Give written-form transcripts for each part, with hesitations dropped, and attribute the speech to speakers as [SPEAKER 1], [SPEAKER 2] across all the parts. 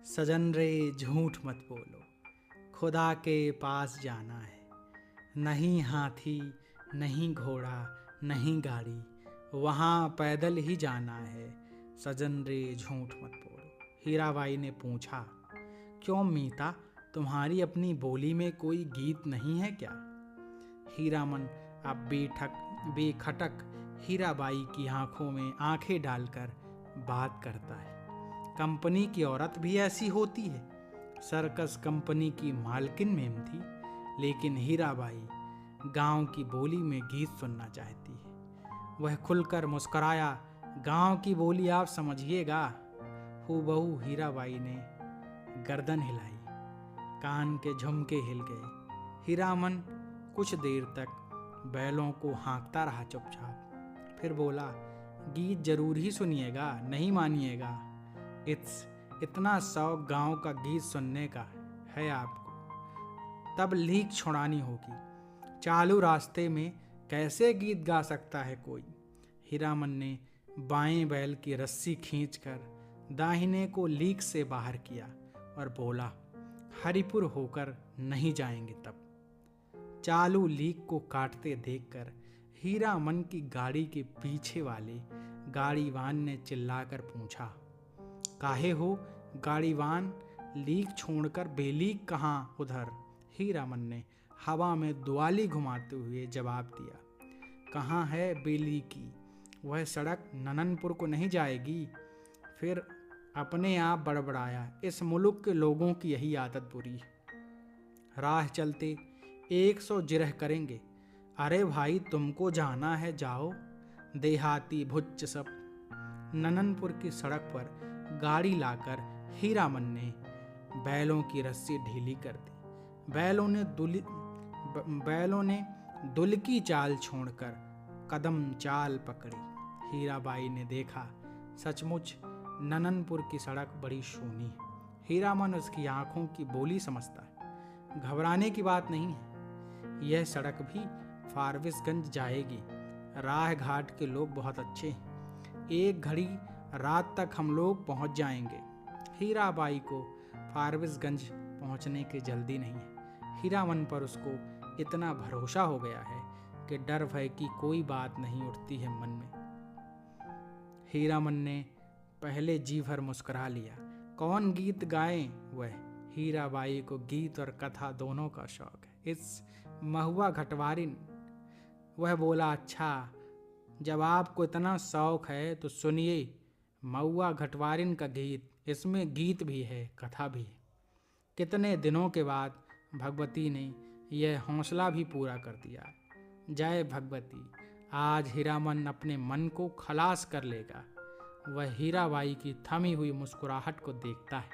[SPEAKER 1] सजन रे झूठ मत बोलो, खुदा के पास जाना है। नहीं हाथी नहीं घोड़ा नहीं गाड़ी, वहाँ पैदल ही जाना है। सजन रे झूठ मत बोलो। हीराबाई ने पूछा, क्यों मीता, तुम्हारी अपनी बोली में कोई गीत नहीं है क्या? हीरामन अब बेखटक हीराबाई की आंखों में आंखें डालकर बात करता है। कंपनी की औरत भी ऐसी होती है। सर्कस कंपनी की मालकिन मेम थी, लेकिन हीराबाई गांव की बोली में गीत सुनना चाहती है। वह खुलकर मुस्कराया, गांव की बोली आप समझिएगा। हूबहू हीराबाई ने गर्दन हिलाई, कान के झुमके हिल गए। हीरामन कुछ देर तक बैलों को हाँकता रहा चुपचाप, फिर बोला, गीत जरूर ही सुनिएगा, नहीं मानिएगा। इतना शौक गांव का गीत सुनने का है आपको, तब लीक छुड़ानी होगी। चालू रास्ते में कैसे गीत गा सकता है कोई? हीरामन ने बाएं बैल की रस्सी खींचकर दाहिने को लीक से बाहर किया और बोला, हरिपुर होकर नहीं जाएंगे तब। चालू लीक को काटते देखकर हीरामन की गाड़ी के पीछे वाले गाड़ीवान ने चिल्लाकर पूछा, काहे हो गाड़ीवान, लीक छोड़कर बेलीक कहाँ उधर? हीरामन ने हवा में दुआली घुमाते हुए जवाब दिया, कहाँ है बेलीकी, वह सड़क नननपुर को नहीं जाएगी। फिर अपने आप बड़बड़ाया, इस मुल्क के लोगों की यही आदत बुरी है, राह चलते 100 जिरह करेंगे। अरे भाई, तुमको जाना है जाओ, देहाती भुच्च सब। नननपुर की सड़क पर गाड़ी लाकर हीरामन ने बैलों की रस्सी ढीली कर दी। बैलों ने दुलकी चाल छोड़कर कदम चाल पकड़ी। हीराबाई ने देखा, सचमुच नननपुर की सड़क बड़ी सूनी है। हीरामन उसकी आंखों की बोली समझता है। घबराने की बात नहीं है, यह सड़क भी फारबिसगंज जाएगी। राह घाट के लोग बहुत अच्छे हैं, एक घड़ी रात तक हम लोग पहुंच जाएंगे। हीराबाई को फारबिसगंज पहुंचने की जल्दी नहीं है। हीरामन पर उसको इतना भरोसा हो गया है कि डर भय की कोई बात नहीं उठती है मन में। हीरामन ने पहले जी भर मुस्कुरा लिया। कौन गीत गाएं वह? हीराबाई को गीत और कथा दोनों का शौक है। इस महुआ घटवारिन, वह बोला, अच्छा, जब आपको इतना शौक है तो सुनिए महुआ घटवारिन का गीत। इसमें गीत भी है, कथा भी है। कितने दिनों के बाद भगवती ने यह हौसला भी पूरा कर दिया। जय भगवती। आज हीरामन अपने मन को खलास कर लेगा। वह हीराबाई की थमी हुई मुस्कुराहट को देखता है।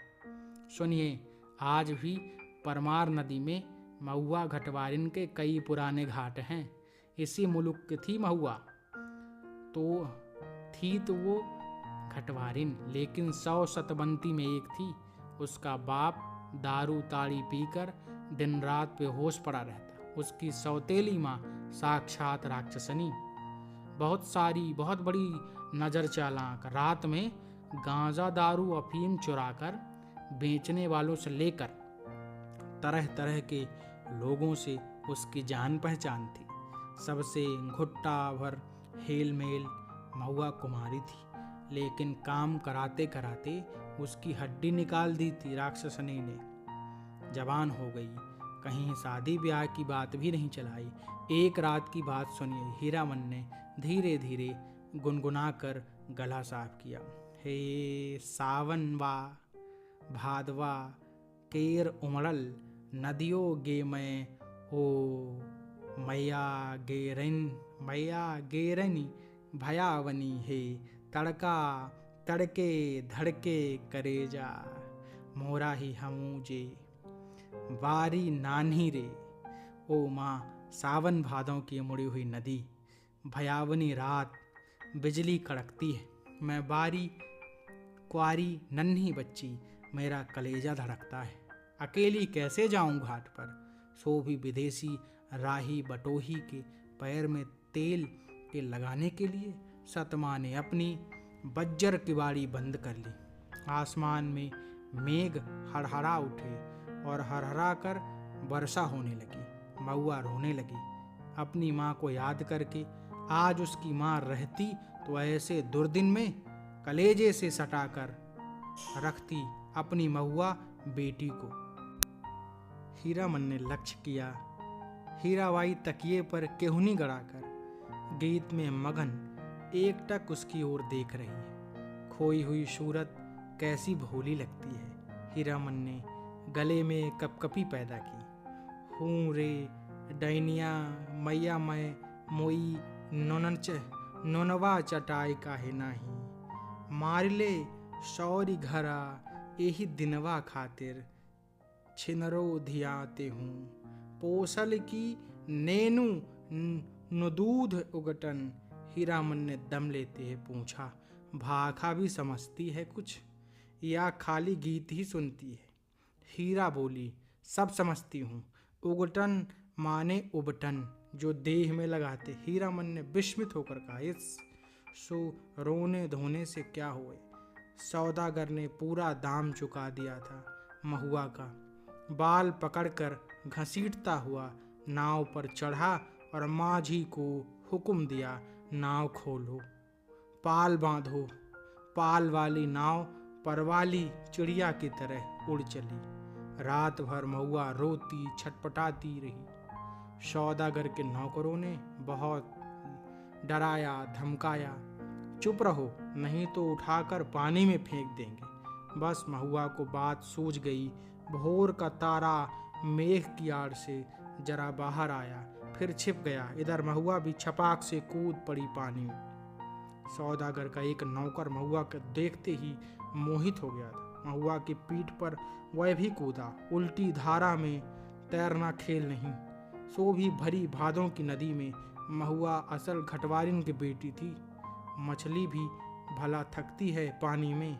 [SPEAKER 1] सुनिए, आज भी परमार नदी में महुआ घटवारिन के कई पुराने घाट हैं। इसी मुल्क की थी महुआ, तो वो घटवारिन, लेकिन 100 सतबंती में एक थी। उसका बाप दारू ताड़ी पीकर दिन रात बेहोश पड़ा रहता। उसकी सौतेली माँ साक्षात राक्षसनी, बहुत बड़ी नजर चालाक, रात में गांजा दारू अफीम चुराकर बेचने वालों से लेकर तरह तरह के लोगों से उसकी जान पहचान थी। सबसे घुट्टा भर हेल मेल महुआ कुमारी थी, लेकिन काम कराते कराते उसकी हड्डी निकाल दी थी राक्षसनी ने। जवान हो गई, कहीं शादी ब्याह की बात भी नहीं चलाई। एक रात की बात सुनिए। हीरामन ने धीरे धीरे गुनगुनाकर गला साफ किया। हे सावन वा भादवा केर उमड़ल नदियों गे मैं हो, मैया गेरनी भयावनी हे, तड़का तड़के धड़के करेजा, मोरा ही हमूजे बारी नान्ही रे। ओ माँ, सावन भादों की मुड़ी हुई नदी, भयावनी रात, बिजली कड़कती है, मैं बारी क्वारी नन्ही बच्ची, मेरा कलेजा धड़कता है। अकेली कैसे जाऊं घाट पर, सो भी विदेशी राही बटोही के पैर में तेल के लगाने के लिए। सतमा ने अपनी बज्जर किवाड़ी बंद कर ली। आसमान में मेघ हड़हड़ा उठे और हरहरा कर वर्षा होने लगी। महुआ रोने लगी, अपनी माँ को याद करके। आज उसकी माँ रहती तो ऐसे दुर्दिन में कलेजे से सटाकर रखती अपनी महुआ बेटी को। हीरामन ने लक्ष्य किया। हीराबाई तकिए पर केहुनी गड़ाकर गीत में मगन एकटक उसकी ओर देख रही है। खोई हुई सूरत कैसी भोली लगती है। हीरामन ने गले में कपकपी पैदा की। हूँ रे डैनिया मैया मैं मोई नोनवा चटाई काहे नाही, मारिले शौरी घरा एही दिनवा खातिर, छिनरो धियाते हूँ पोसल की नेनु नुदूध उगटन। हीरामन ने दम लेते हुए पूछा, भाखा भी समझती है कुछ या खाली गीत ही सुनती है? हीरा बोली, सब समझती हूँ। उगटन माने उबटन, जो देह में लगाते। हीरामन ने विस्मित होकर कहा, इस सो रोने धोने से क्या हुए? सौदागर ने पूरा दाम चुका दिया था महुआ का। बाल पकड़कर घसीटता हुआ नाव पर चढ़ा और माझी को हुक्म दिया, नाव खोलो, पाल बांधो। पाल वाली नाव परवाली चिड़िया की तरह उड़ चली। रात भर महुआ रोती छटपटाती रही। सौदागर के नौकरों ने बहुत डराया धमकाया, चुप रहो नहीं तो उठाकर पानी में फेंक देंगे। बस महुआ को बात सूझ गई। भोर का तारा मेघ की आड़ से जरा बाहर आया, फिर छिप गया। इधर महुआ भी छपाक से कूद पड़ी पानी में। सौदागर का एक नौकर महुआ को देखते ही मोहित हो गया था। महुआ की पीठ पर वह भी कूदा। उल्टी धारा में तैरना खेल नहीं, सो भी भरी भादों की नदी में। महुआ असल घटवारिन की बेटी थी। मछली भी भला थकती है पानी में।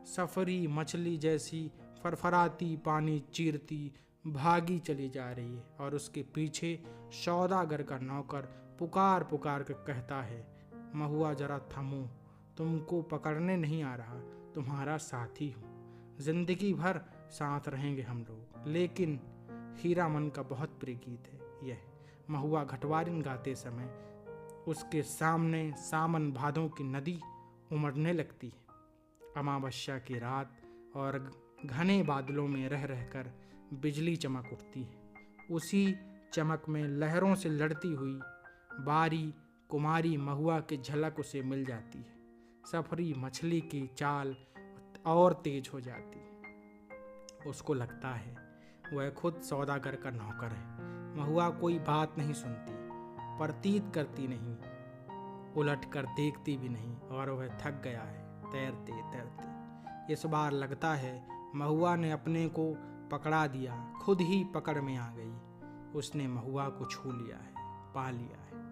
[SPEAKER 1] सफरी मछली जैसी फरफराती पानी चीरती भागी चली जा रही है और उसके पीछे सौदागर का नौकर पुकार पुकार कर कहता है, महुआ जरा थमो, तुमको पकड़ने नहीं आ रहा, तुम्हारा साथी हूँ, जिंदगी भर साथ रहेंगे हम लोग। लेकिन हीरामन का बहुत प्रिय गीत है यह। महुआ घटवारिन गाते समय उसके सामने सामन भादों की नदी उमड़ने लगती है। अमावस्या की रात और घने बादलों में रह रहकर बिजली चमक उठती है। उसी चमक में लहरों से लड़ती हुई बारी कुमारी महुआ की झलक उसे मिल जाती है। सफरी मछली की चाल और तेज हो जाती है। उसको लगता है वह खुद सौदागर का नौकर है। महुआ कोई बात नहीं सुनती, प्रतीत करती नहीं, उलट कर देखती भी नहीं, और वह थक गया है तैरते तैरते। इस बार लगता है महुआ ने अपने को पकड़ा दिया, खुद ही पकड़ में आ गई। उसने महुआ को छू लिया है, पा लिया है।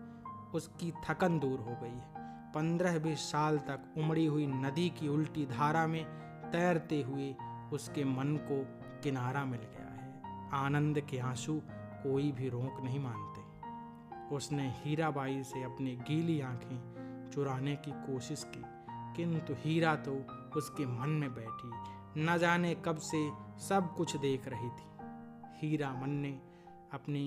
[SPEAKER 1] उसकी थकन दूर हो गई है। 15-20 साल तक उमड़ी हुई नदी की उल्टी धारा में तैरते हुए उसके मन को किनारा मिल गया है। आनंद के आंसू कोई भी रोक नहीं मानते। उसने हीराबाई से अपनी गीली आंखें चुराने की कोशिश की, किंतु हीरा तो उसके मन में बैठी न जाने कब से सब कुछ देख रही थी। हीरामन ने अपनी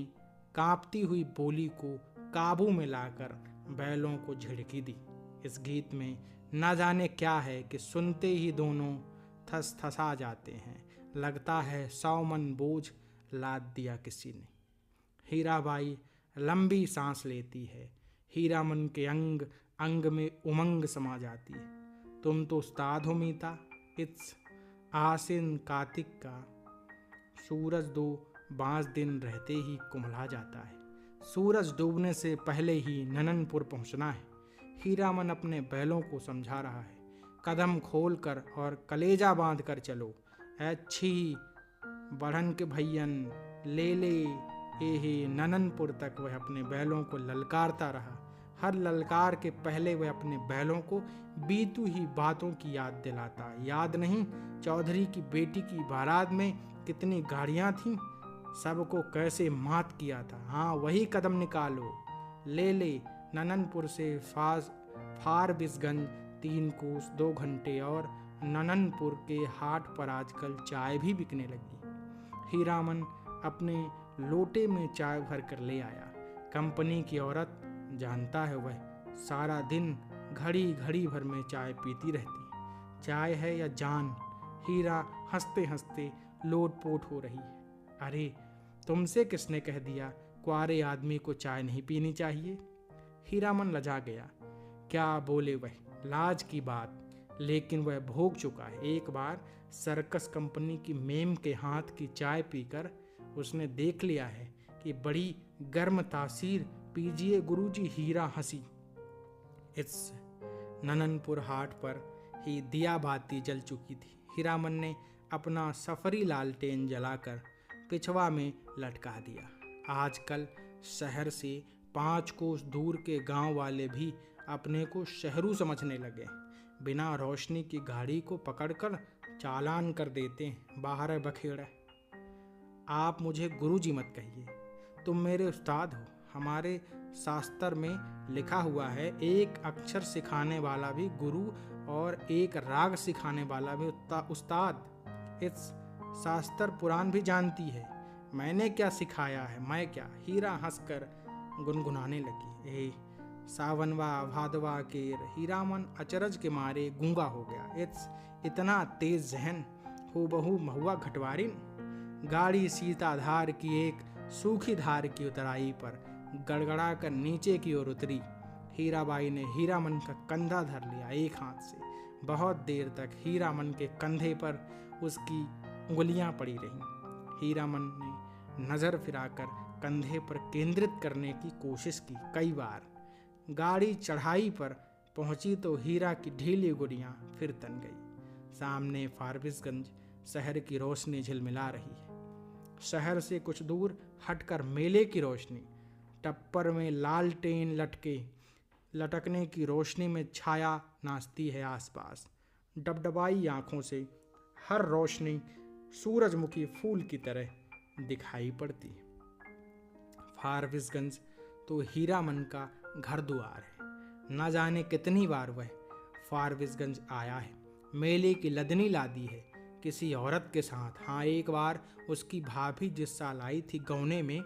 [SPEAKER 1] कांपती हुई बोली को काबू में लाकर बैलों को झिड़की दी। इस गीत में न जाने क्या है कि सुनते ही दोनों थस थसा जाते हैं। लगता है 100 मन बोझ लाद दिया किसी ने। हीराबाई लंबी सांस लेती है। हीरामन के अंग अंग में उमंग समा जाती है। तुम तो उस्ताद हो मीता। इट्स आसिन कार्तिक का सूरज 2 दिन रहते ही कुम्हला जाता है। सूरज डूबने से पहले ही नननपुर पहुंचना है। हीरामन अपने बैलों को समझा रहा है, कदम खोलकर और कलेजा बांध कर चलो। अच्छी बढ़न के भैयन ले ले एहे। नननपुर तक वह अपने बैलों को ललकारता रहा। हर ललकार के पहले वह अपने बैलों को बीतू ही बातों की याद दिलाता। याद नहीं चौधरी की बेटी की बारात में कितनी गाड़ियां थीं, सबको कैसे मात किया था। हाँ, वही कदम निकालो। ले ले नननपुर से फारबिसगंज 3 कोस 2 घंटे और नननपुर के हाट पर आजकल चाय भी बिकने लगी। हीरामन अपने लोटे में चाय भर कर ले आया। कंपनी की औरत, जानता है वह सारा दिन घड़ी घड़ी भर में चाय पीती रहती। चाय है या जान। हीरा हंसते हंसते लोटपोट हो रही है। अरे, तुमसे किसने कह दिया कुंवारे आदमी को चाय नहीं पीनी चाहिए? हीरामन लजा गया। क्या बोले वह, लाज की बात। लेकिन वह भोग चुका है। एक बार सर्कस कंपनी की मेम के हाथ की चाय पीकर उसने देख लिया है कि बड़ी गर्म तासीर। पीजिए गुरुजी। हीरा हंसी। इस नननपुर हाट पर ही दिया बाती जल चुकी थी। हीरामन ने अपना सफरी लालटेन जलाकर पिछवा में लटका दिया। आजकल शहर से 5 कोस दूर के गांव वाले भी अपने को शहरू समझने लगे। बिना रोशनी की गाड़ी को पकड़कर चालान कर देते हैं। बाहर है बखेड़ा। आप मुझे गुरुजी मत कहिए, तुम मेरे उस्ताद हो। हमारे शास्त्र में लिखा हुआ है, एक अक्षर सिखाने वाला भी गुरु और एक राग सिखाने वाला भी उस्ताद। इस शास्त्र पुराण भी जानती है। मैंने क्या सिखाया है, मैं क्या? हीरा हंसकर गुनगुनाने लगी। ए सावनवा भादवा केर। हीरामन अचरज के मारे गूंगा हो गया। इतना तेज जहन, हूबहू महुआ घटवारिन। गाड़ी सीताधार की एक सूखी धार की उतराई पर गड़गड़ा कर नीचे की ओर उतरी। हीराबाई ने हीरामन का कंधा धर लिया एक हाथ से। बहुत देर तक हीरामन के कंधे पर उसकी उंगलियां पड़ी रहीं। हीरामन ने नजर फिराकर कंधे पर केंद्रित करने की कोशिश की कई बार। गाड़ी चढ़ाई पर पहुंची तो हीरा की ढीली गुड़ियां फिर तन गई। सामने फारबिसगंज शहर की रोशनी झिलमिला रही है। शहर से कुछ दूर हटकर मेले की रोशनी। टप्पर में लालटेन लटकने की रोशनी में छाया नाचती है आसपास। डबडबाई आंखों से हर रोशनी सूरजमुखी फूल की तरह दिखाई पड़ती है। फारबिसगंज तो हीरामन का घर द्वार है। न जाने कितनी बार वह फारबिसगंज आया है। मेले की लदनी लादी है किसी औरत के साथ। हाँ, एक बार उसकी भाभी जिस साल आई थी गौने में,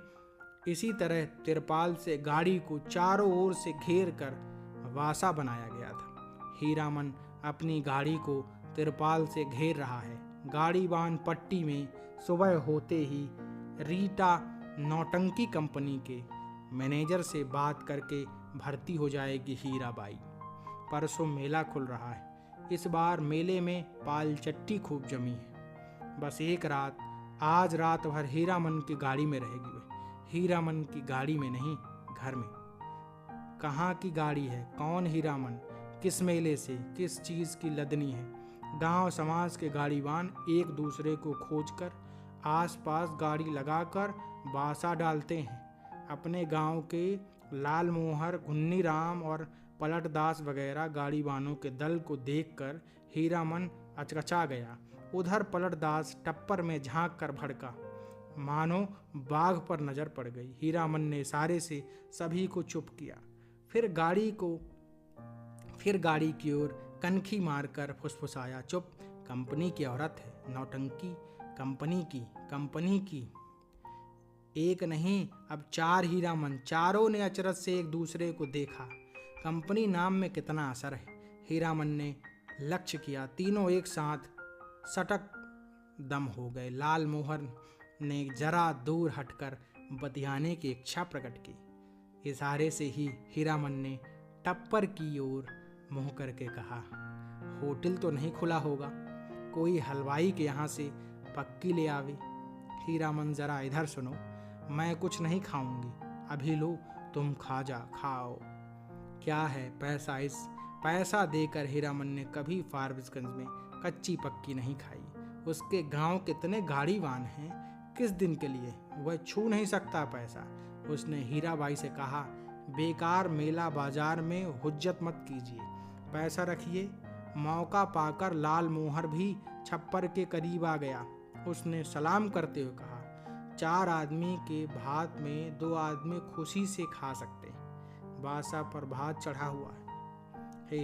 [SPEAKER 1] इसी तरह तिरपाल से गाड़ी को चारों ओर से घेर कर वासा बनाया गया था। हीरामन अपनी गाड़ी को तिरपाल से घेर रहा है। गाड़ी बांध पट्टी में सुबह होते ही रीटा नौटंकी कंपनी के मैनेजर से बात करके भर्ती हो जाएगी हीराबाई। परसों मेला खुल रहा है। इस बार मेले में पालचट्टी खूब जमी है। बस एक रात, आज रात भर हीरामन की गाड़ी में रहेगी वह। हीरामन की गाड़ी में नहीं, घर में। कहाँ की गाड़ी है? कौन हीरामन? किस मेले से? किस चीज़ की लदनी है? गांव समाज के गाड़ीवान एक दूसरे को खोजकर आसपास गाड़ी लगाकर बासा डालते हैं। अपने गांव के लाल मोहर, घुन्नी राम और पलटदास वगैरह गाड़ीवानों के दल को देखकर हीरामन अचकचा गया। उधर पलटदास टप्पर में झांक कर भड़का, मानो बाघ पर नजर पड़ गई। हीरामन ने इशारे से सभी को चुप किया। फिर गाड़ी की ओर कनखी मारकर फुसफुसाया, चुप, कंपनी की औरत है। नौटंकी कंपनी की। एक नहीं, अब 4 हीरामन। चारों ने अचरज से एक दूसरे को देखा। कंपनी नाम में कितना असर है। हीरामन ने लक्ष्य किया। तीनों एक साथ सटक दम हो गए। लाल मोहर ने जरा दूर हटकर बतियाने की इच्छा प्रकट की। इशारे से ही हीरामन ने टप्पर की ओर मुंह करके कहा, होटल तो नहीं खुला होगा? कोई हलवाई के यहाँ से पक्की ले आवे। हीरामन, जरा इधर सुनो, मैं कुछ नहीं खाऊंगी। अभी लो, तुम खाओ। क्या है पैसा? इस पैसा देकर हीरामन ने कभी फारबिसगंज में कच्ची पक्की नहीं खाई। उसके गांव कितने गाड़ीवान हैं, किस दिन के लिए? वह छू नहीं सकता पैसा। उसने हीराबाई से कहा, बेकार मेला बाजार में हुज्जत मत कीजिए, पैसा रखिए। मौका पाकर लाल मोहर भी छप्पर के करीब आ गया। उसने सलाम करते हुए कहा, 4 आदमी के भात में 2 आदमी खुशी से खा सकते हैं। बासा पर भात चढ़ा हुआ है।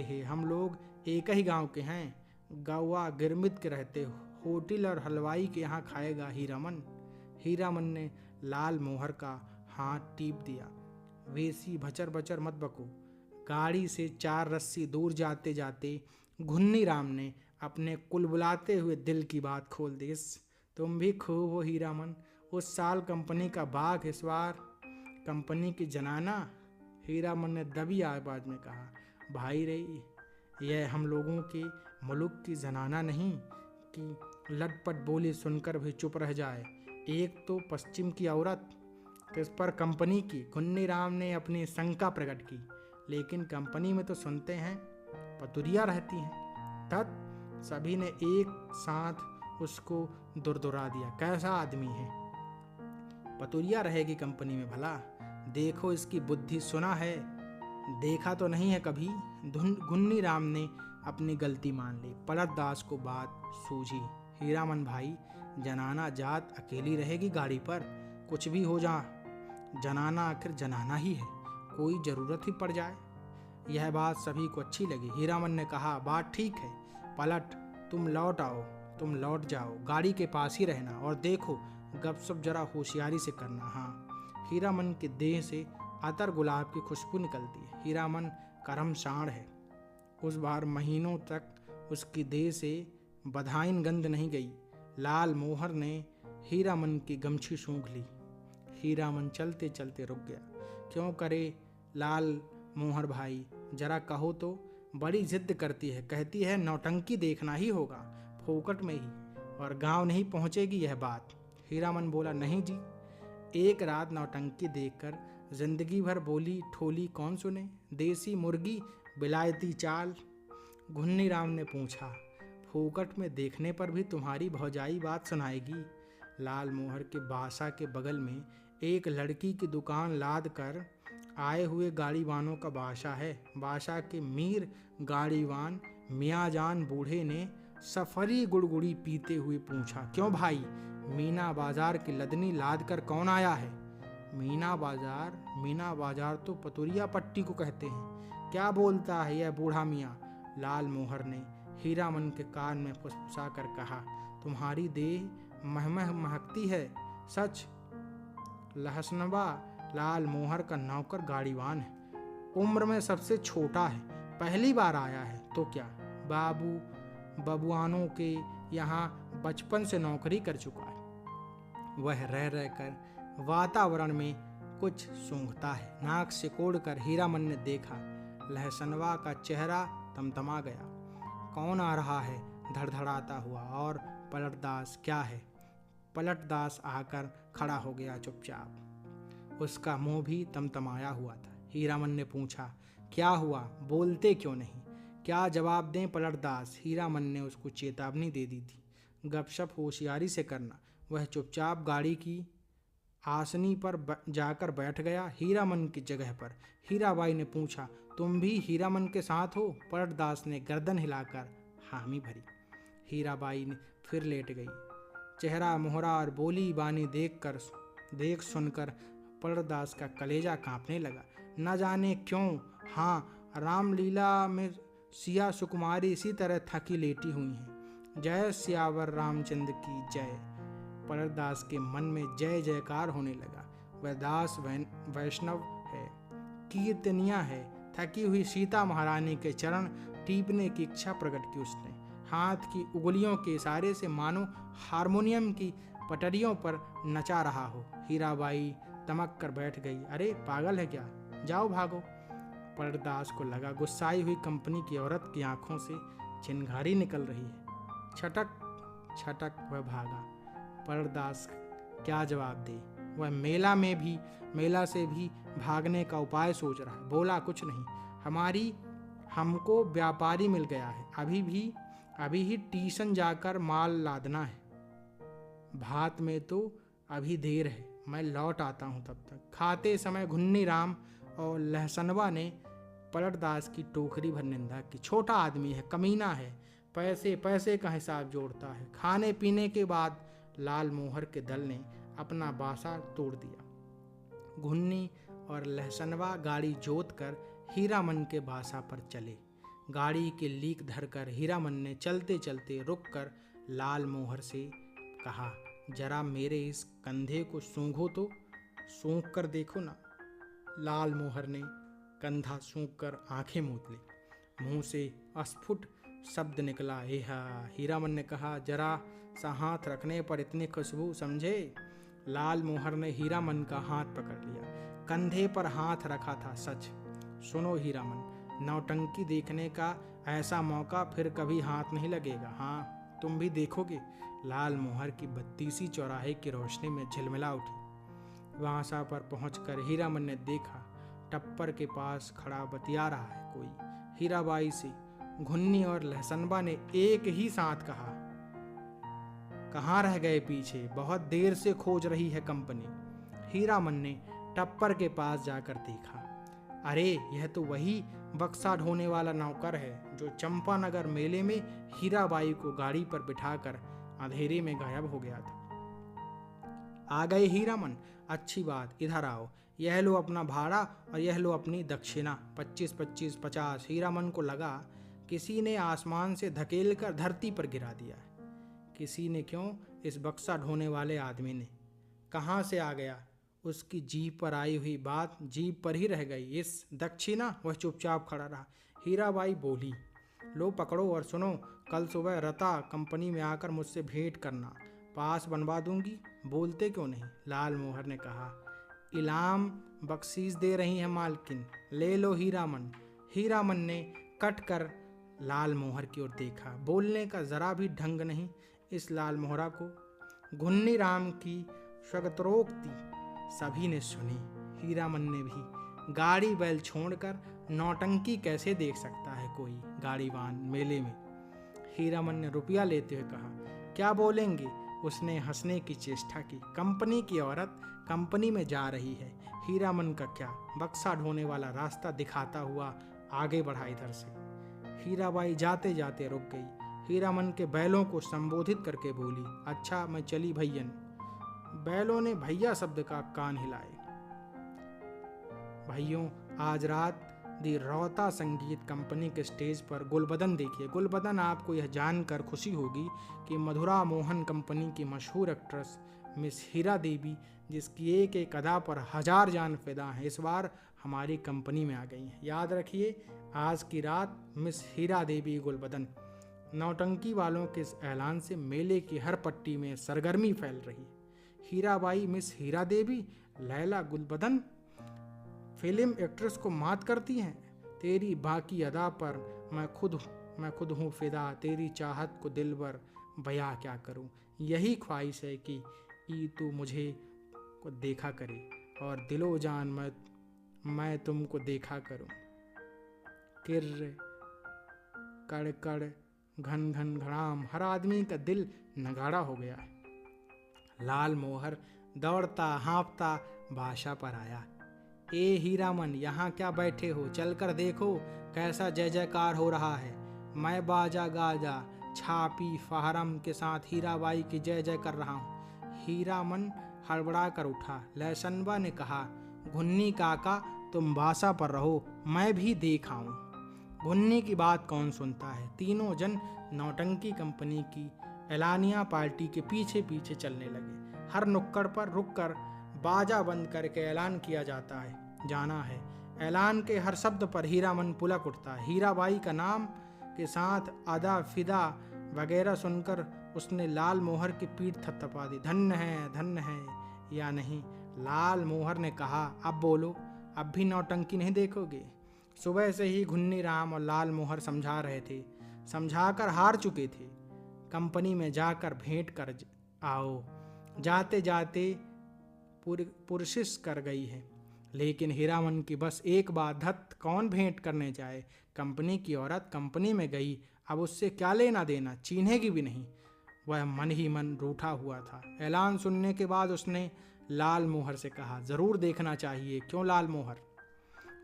[SPEAKER 1] हे हम लोग एक ही गांव के हैं। गौवा गिरमिट के रहते होटल और हलवाई के यहाँ खाएगा हीरामन। हीरामन ने लाल मोहर का हाथ टीप दिया। वेसी भचर भचर मत बको। गाड़ी से 4 रस्सी दूर जाते जाते घुन्नी राम ने अपने कुलबुलाते हुए दिल की बात खोल दी। तुम भी खूब हो हीरामन। उस साल कंपनी का बाग, इस बार कंपनी की जनाना। हीरामन ने दबी आवाज में कहा, भाई रही, यह हम लोगों के मुल्क की जनाना नहीं कि लटपट बोली सुनकर भी चुप रह जाए। एक तो पश्चिम की औरत, तो इस पर कंपनी की। घुन्नी राम ने अपनी शंका प्रकट की। लेकिन कंपनी में तो सुनते हैं पतुरिया रहती हैं। तब सभी ने एक साथ उसको दुरदुरा दिया। कैसा आदमी है, पतुरिया रहेगी कंपनी में भला? देखो इसकी बुद्धि, सुना है, देखा तो नहीं है कभी। घुन्नी राम ने अपनी गलती मान ली। पलट दास को बात सूझी। हीरामन भाई, जनाना जात अकेली रहेगी गाड़ी पर, कुछ भी हो जा, जनाना आखिर जनाना ही है, कोई ज़रूरत ही पड़ जाए। यह बात सभी को अच्छी लगी। हीरामन ने कहा, बात ठीक है, पलट तुम लौट आओ, तुम लौट जाओ, गाड़ी के पास ही रहना, और देखो गपशप जरा होशियारी से करना। हाँ। हीरामन के देह से अतर गुलाब की खुशबू निकलती है। हीरामन कर्मशाण है। उस बार महीनों तक उसकी देह से बधाइन गंध नहीं गई। लाल मोहर ने हीरामन की गमछी सूंघ ली। हीरामन चलते चलते रुक गया। क्यों करे लाल मोहर भाई, जरा कहो तो। बड़ी जिद करती है, कहती है नौटंकी देखना ही होगा, फोकट में ही, और गांव नहीं पहुंचेगी यह बात। हीरामन बोला, नहीं जी, एक रात नौटंकी देखकर जिंदगी भर बोली ठोली कौन सुने। देसी मुर्गी, बिलायती चाल। घुन्नी राम ने पूछा, फोकट में देखने पर भी तुम्हारी भौजाई बात सुनाएगी? लाल मोहर के बासा के बगल में एक लड़की की दुकान लाद कर आए हुए गाड़ीवानों का बासा है। बासा के मीर गाड़ीवान मियाँजान बूढ़े ने सफरी गुड़गुड़ी पीते हुए पूछा, क्यों भाई, मीना बाजार की लदनी लाद कर कौन आया है? मीना बाजार तो पतुरिया पट्टी को कहते हैं। क्या बोलता है यह बूढ़ा मियाँ? लाल मोहर ने हीरामन के कान में फुसफुसा कर कहा, तुम्हारी देह महकती है सच। लहसनबा लाल मोहर का नौकर गाड़ीवान है, उम्र में सबसे छोटा है, पहली बार आया है तो क्या, बबुआनों के यहाँ बचपन से नौकरी कर चुका है। वह रह रह कर वातावरण में कुछ सूंघता है। नाक सिकोड़ कर हीरामन ने देखा, लहसनवा का चेहरा तमतमा गया। कौन आ रहा है धड़धड़ाता हुआ? और पलटदास क्या है? पलटदास आकर खड़ा हो गया चुपचाप। उसका मुंह भी तमतमाया हुआ था। हीरामन ने पूछा, क्या हुआ, बोलते क्यों नहीं? क्या जवाब दें पलटदास? हीरामन ने उसको चेतावनी दे दी थी, गपशप होशियारी से करना। वह चुपचाप गाड़ी की आसनी पर जाकर बैठ गया, हीरामन की जगह पर। हीराबाई ने पूछा, तुम भी हीरामन के साथ हो? पलटदास ने गर्दन हिलाकर हामी भरी। हीराबाई ने फिर लेट गई। चेहरा मोहरा और बोली बानी देख सुनकर पलटदास का कलेजा कांपने लगा। न जाने क्यों, हाँ, रामलीला में सिया सुकुमारी इसी तरह थकी लेटी हुई हैं। जय सियावर रामचंद्र की जय। पलटदास के मन में जय जयकार होने लगा। वह दास वैष्णव है, कीर्तनिया है। थकी हुई सीता महारानी के चरण टीपने की इच्छा प्रकट की उसने। हाथ की उंगलियों के इशारे से मानो हारमोनियम की पटरियों पर नचा रहा हो। हीराबाई तमक कर बैठ गई। अरे पागल है क्या, जाओ भागो। पलटदास को लगा गुस्साई हुई कंपनी की औरत की आंखों से चिंगारी निकल रही है। छटक छटक वह भागा। पलटदास क्या जवाब दे? वह मेला से भी भागने का उपाय सोच रहा है। बोला, कुछ नहीं, हमको व्यापारी मिल गया है, अभी ही टीसन जाकर माल लादना है। भात में तो अभी देर है, मैं लौट आता हूँ तब तक। खाते समय घुन्नी राम और लहसनवा ने पलटदास की टोकरी भर निंदा की। छोटा आदमी है, कमीना है, पैसे का हिसाब जोड़ता है। खाने पीने के बाद लाल मोहर के दल ने अपना बासा तोड़ दिया। घुन्नी और लहसनवा गाड़ी जोत कर हीरामन के बासा पर चले। गाड़ी के लीक धरकर हीरामन ने चलते चलते रुक कर लाल मोहर से कहा, जरा मेरे इस कंधे को सूंघो तो, सूंघ कर देखो ना। लाल मोहर ने कंधा सूंघ कर आंखें मूंद ली। मुंह से अस्फुट शब्द निकला, एहा। हीरामन ने कहा, जरा सा हाथ रखने पर इतनी खुशबू, समझे। लाल मोहर ने हीरामन का हाथ पकड़ लिया। कंधे पर हाथ रखा था सच। सुनो हीरामन, नौटंकी देखने का ऐसा मौका फिर कभी हाथ नहीं लगेगा। हाँ, तुम भी देखोगे। लाल मोहर की बत्तीसी चौराहे की रोशनी में झिलमिला उठी। वहां पर पहुंचकर हीरामन ने देखा, टप्पर के पास खड़ा बतिया रहा है कोई। हीराबाई से घुन्नी और लहसनबा ने एक ही साथ कहा, कहाँ रह गए पीछे, बहुत देर से खोज रही है कंपनी। हीरामन ने टप्पर के पास जाकर देखा, अरे यह तो वही बक्सा ढोने वाला नौकर है जो चंपानगर मेले में हीराबाई को गाड़ी पर बिठाकर अंधेरे में गायब हो गया था। आ गए हीरामन, अच्छी बात, इधर आओ। यह लो अपना भाड़ा और यह लो अपनी दक्षिणा, 25 25 50। हीरामन को लगा किसी ने आसमान से धकेल कर धरती पर गिरा दिया है। किसी ने क्यों, इस बक्सा ढोने वाले आदमी ने। कहाँ से आ गया? उसकी जीभ पर आई हुई बात जीभ पर ही रह गई। इस दक्षिणा? वह चुपचाप खड़ा रहा। हीराबाई बोली, लो पकड़ो और सुनो, कल सुबह रता कंपनी में आकर मुझसे भेंट करना, पास बनवा दूंगी। बोलते क्यों नहीं? लाल मोहर ने कहा, इलाम बख्शीश दे रही है मालकिन, ले लो हीरामन। हीरामन ने कट कर लाल मोहर की ओर देखा। बोलने का जरा भी ढंग नहीं इस लाल मोहरा को। घुन्नी राम की स्वगतरोक्ति सभी ने सुनी। हीरामन ने भी। गाड़ी बैल छोड़कर नौटंकी कैसे देख सकता है कोई गाड़ीवान मेले में? हीरामन ने रुपया लेते हुए कहा, क्या बोलेंगे? उसने हंसने की चेष्टा की। कंपनी की औरत कंपनी में जा रही है, हीरामन का क्या? बक्सा ढोने वाला रास्ता दिखाता हुआ आगे बढ़ा इधर से। हीराबाई जाते जाते रुक गई। हीरामन के बैलों को संबोधित करके बोली, अच्छा मैं चली भैयन। बैलों ने भैया शब्द का कान हिलाए। भाइयों, आज रात दी रौता संगीत कंपनी के स्टेज पर गुलबदन देखिए। गुलबदन आपको यह जानकर खुशी होगी कि मधुरा मोहन कंपनी की मशहूर एक्ट्रेस मिस हीरा देवी, जिसकी एक एक अदा पर 1000 जान फिदा हैं, इस बार हमारी कंपनी में आ गई हैं। याद रखिए, आज की रात मिस हीरा देवी गुलबदन। नौटंकी वालों के इस ऐलान से मेले की हर पट्टी में सरगर्मी फैल रही। हीराबाई मिस हीरा देवी, लैला गुलबदन फिल्म एक्ट्रेस को मात करती हैं। तेरी बाकी अदा पर मैं खुद हूँ फिदा, तेरी चाहत को दिल भर बयां क्या करूँ। यही ख्वाहिश है कि तू मुझे को देखा करे और दिलो जान मैं तुमको देखा करूँ। किर्र कड़ कड़ घन घन घड़ाम, हर आदमी का दिल नगाड़ा हो गया है। लाल मोहर दौड़ता हाँफता भाषा पर आया। ए हीरामन, यहाँ क्या बैठे हो? चलकर देखो कैसा जय जयकार हो रहा है। मैं बाजा गाजा छापी फहरम के साथ हीराबाई की जय जय कर रहा हूँ। हीरामन हड़बड़ा कर उठा। लहसनबा ने कहा, घुन्नी काका तुम बासा पर रहो, मैं भी देख आऊं। घुन्नी की बात कौन सुनता है। तीनों जन नौटंकी कंपनी की एलानिया पार्टी के पीछे पीछे चलने लगे। हर नुक्कड़ पर रुककर बाजा बंद करके ऐलान किया जाता है, जाना है। ऐलान के हर शब्द पर हीरामन पुलक उठता है। हीराबाई का नाम के साथ अदा फिदा वगैरह सुनकर उसने लाल मोहर की पीठ थपथपा दी। धन्य है या नहीं? लाल मोहर ने कहा, अब बोलो, अब भी नौटंकी नहीं देखोगे? सुबह से ही घुन्नी राम और लाल मोहर समझा रहे थे, समझाकर हार चुके थे। कंपनी में जाकर भेंट कर आओ। जाते जाते पुरशिश कर गई है। लेकिन हीरामन की बस एक बात, धत कौन भेंट करने जाए? कंपनी की औरत कंपनी में गई, अब उससे क्या लेना देना, चीन्हेगी भी नहीं। वह मन ही मन रूठा हुआ था। ऐलान सुनने के बाद उसने लाल मोहर से कहा, जरूर देखना चाहिए। क्यों लाल मोहर?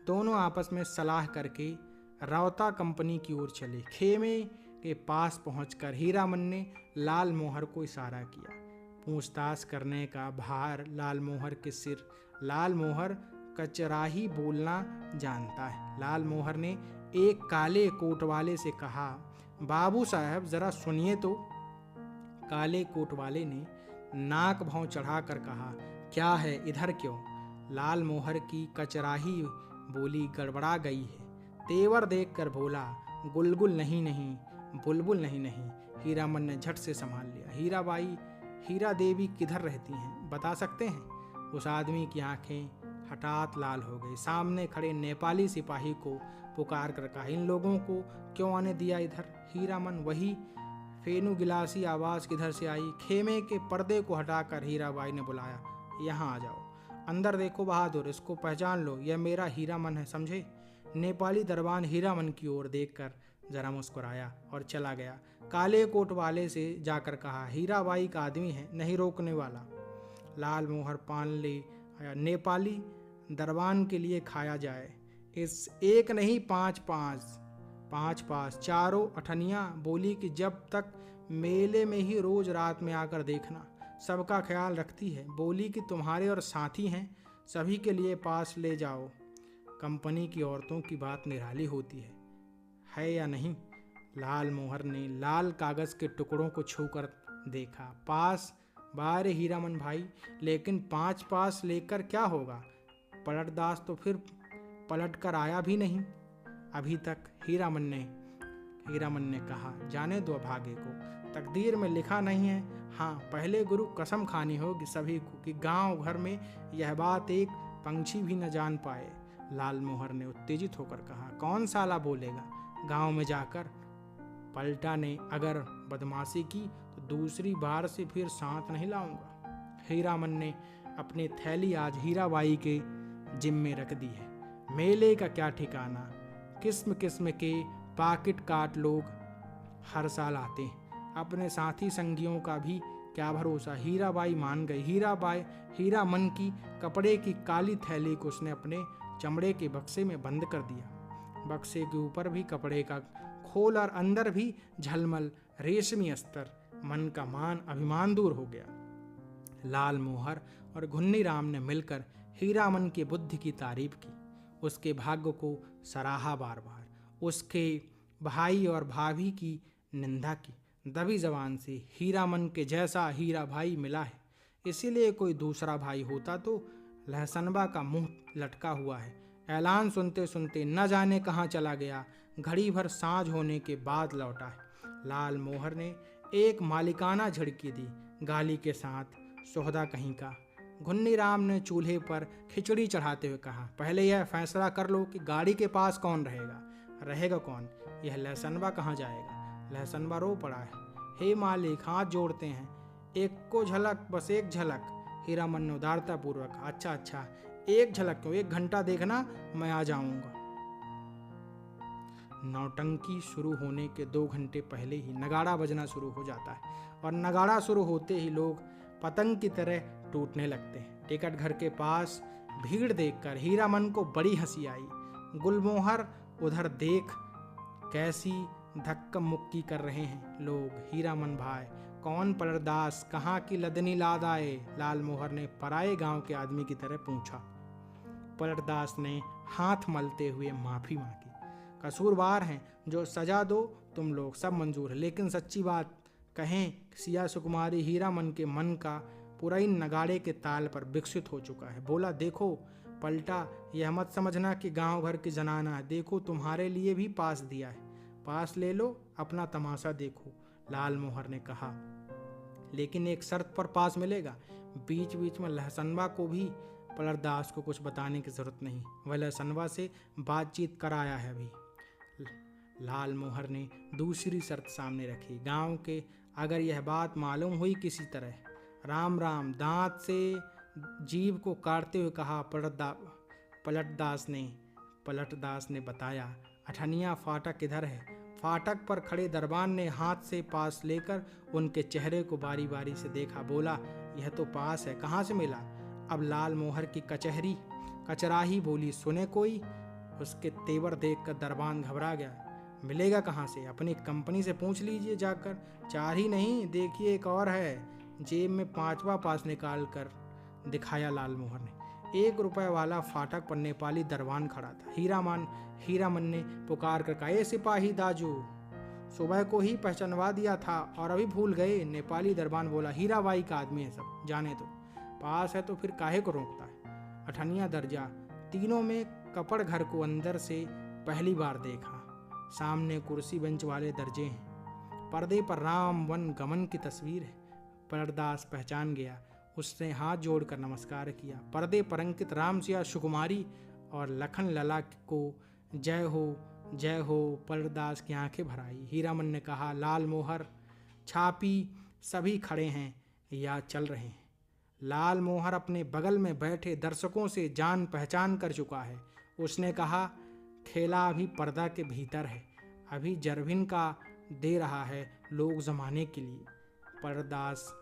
[SPEAKER 1] दोनों आपस में सलाह करके रौता कंपनी की ओर चले। खेमे के पास पहुंचकर हीरामन ने लाल मोहर को इशारा किया। पूछताछ करने का भार लाल मोहर के सिर। लाल मोहर कचराही बोलना जानता है। लाल मोहर ने एक काले कोट वाले से कहा, बाबू साहब जरा सुनिए तो। काले कोट वाले ने नाक भौं चढ़ाकर कहा, क्या है, इधर क्यों? लाल मोहर की कचराही बोली गड़बड़ा गई है। तेवर देखकर बोला, गुलगुल नहीं नहीं, बुलबुल नहीं नहीं। हीरामन ने झट से संभाल लिया। हीराबाई, हीरा देवी किधर रहती हैं, बता सकते हैं? उस आदमी की आंखें हठात लाल हो गई। सामने खड़े नेपाली सिपाही को पुकार कर कहा, इन लोगों को क्यों आने दिया इधर? हीरामन, वही फेनू गिलासी आवाज़ किधर से आई? खेमे के पर्दे को हटाकर हीराबाई ने बुलाया, यहाँ आ जाओ, अंदर देखो बहादुर, इसको पहचान लो, यह मेरा हीरामन है, समझे? नेपाली दरबान हीरामन की ओर देखकर जरा मुस्कुराया और चला गया। काले कोट वाले से जाकर कहा, हीराबाई का आदमी है, नहीं रोकने वाला। लाल मोहर पान ले आया। नेपाली दरबान के लिए खाया जाए, इस एक नहीं पाँच पाँच चारों अठनियाँ बोली कि जब तक मेले में ही रोज रात में आकर देखना, सबका ख्याल रखती है। बोली कि तुम्हारे और साथी हैं, सभी के लिए पास ले जाओ। कंपनी की औरतों की बात निराली होती है या नहीं? लाल मोहर ने लाल कागज के टुकड़ों को छूकर देखा। पास बारे हीरामन भाई, लेकिन 5 पास लेकर क्या होगा? पलटदास तो फिर पलट कर आया भी नहीं अभी तक। हीरामन ने कहा, जाने दो भागे को, तकदीर में लिखा नहीं है। हाँ, पहले गुरु कसम खानी होगी सभी को कि गांव घर में यह बात एक पंछी भी न जान पाए। लाल मोहर ने उत्तेजित होकर कहा, कौन साला बोलेगा गांव में जाकर? पलटा ने अगर बदमाशी की तो दूसरी बार से फिर साथ नहीं लाऊंगा। हीरामन ने अपनी थैली आज हीराबाई के जिम्मे रख दी है। मेले का क्या ठिकाना, किस्म किस्म के पाकिट काट लोग हर साल आते हैं, अपने साथी संगियों का भी क्या भरोसा। हीराबाई मान गई। हीरामन की कपड़े की काली थैली को उसने अपने चमड़े के बक्से में बंद कर दिया। बक्से के ऊपर भी कपड़े का खोल और अंदर भी झलमल रेशमी अस्तर। मन का मान अभिमान दूर हो गया। लाल मोहर और घुन्नी राम ने मिलकर हीरामन की बुद्धि की तारीफ की, उसके भाग्य को सराहा बार बार, उसके भाई और भाभी की निंदा की। दबी जबान से, हीरामन के जैसा हीरा भाई मिला है, इसीलिए कोई दूसरा भाई होता तो लहसनबा का मुंह लटका हुआ है। ऐलान सुनते सुनते न जाने कहाँ चला गया, घड़ी भर सांझ होने के बाद लौटा है। लाल मोहर ने एक मालिकाना झड़की दी, गाली के साथ, सोहदा कहीं का। घुन्नी राम ने चूल्हे पर खिचड़ी चढ़ाते हुए कहा, पहले यह फैसला कर लो कि गाड़ी के पास कौन रहेगा कौन? यह लहसनबा कहाँ जाएगा? लहसनबा रो पड़ा है। हे मालिक, हाथ जोड़ते हैं, एक को झलक, बस एक झलक। हीरामन ने उदारता पूर्वक, अच्छा, एक झलक क्यों, 1 घंटा देखना, मैं आ जाऊंगा। नौटंकी शुरू होने के 2 घंटे पहले ही नगाड़ा बजना शुरू हो जाता है और नगाड़ा शुरू होते ही लोग पतंग की तरह टूटने लगते हैं। टिकट घर के पास भीड़ देखकर हीरामन को बड़ी हंसी आई। गुलमोहर उधर देख कैसी धक्का मुक्की कर रहे हैं लोग। हीरामन भाई, कौन पलटदास, कहाँ की लदनी लाद आए? लाल मोहर ने पराए गांव के आदमी की तरह पूछा। पलटदास ने हाथ मलते हुए माफी मांगी। कसूरवार हैं, जो सजा दो तुम लोग, सब मंजूर है, लेकिन सच्ची बात कहें, सिया सुकुमारी हीरामन के मन का पूरा इन नगाड़े के ताल पर विकसित हो चुका है। बोला, देखो पलटा, यह मत समझना कि गांव भर की जनाना है, देखो तुम्हारे लिए भी पास दिया है, पास ले लो, अपना तमाशा देखो। लाल मोहर ने कहा, लेकिन एक शर्त पर पास मिलेगा। बीच बीच में लहसनबा को भी पलटदास को कुछ बताने की जरूरत नहीं, वह लहसनबा से बातचीत कराया है अभी। लाल मोहर ने दूसरी शर्त सामने रखी, गांव के अगर यह बात मालूम हुई किसी तरह, राम दांत से जीभ को काटते हुए कहा। पलटदास ने बताया, अठनिया फाटक इधर है। फाटक पर खड़े दरबान ने हाथ से पास लेकर उनके चेहरे को बारी बारी से देखा। बोला, यह तो पास है, कहाँ से मिला? अब लाल मोहर की कचराही बोली, सुने कोई? उसके तेवर देखकर दरबान घबरा गया। मिलेगा कहाँ से? अपनी कंपनी से पूछ लीजिए जाकर। 4 ही नहीं, देखिए एक और है। जेब में 5वां पास निकाल कर दिखाया लाल मोहर ने। 1 रुपए वाला फाटक पर नेपाली दरबान खड़ा था। हीरामन ने पुकार कर कहा, ए सिपाही दाजू, सुबह को ही पहचानवा दिया था और अभी भूल गए। नेपाली दरबान बोला, हीराबाई का आदमी है सब, जाने दो, पास है तो फिर काहे को रोकता है। 8वां दर्जा। तीनों में कपड़ घर को अंदर से पहली बार देखा। सामने कुर्सी बेंच वाले दर्जे हैं, पर्दे पर राम वन गमन की तस्वीर है। परदास पहचान गया, उसने हाथ जोड़कर नमस्कार किया। पर्दे पर अंकित राम सिया सुकुमारी और लखन लला को जय हो। परदास की आंखें भर आई। हीरामन ने कहा, लाल मोहर, छापी सभी खड़े हैं या चल रहे हैं। लाल मोहर अपने बगल में बैठे दर्शकों से जान पहचान कर चुका है। उसने कहा, खेला अभी पर्दा के भीतर है, अभी जरभिन का दे रहा है लोग जमाने के लिए। परदास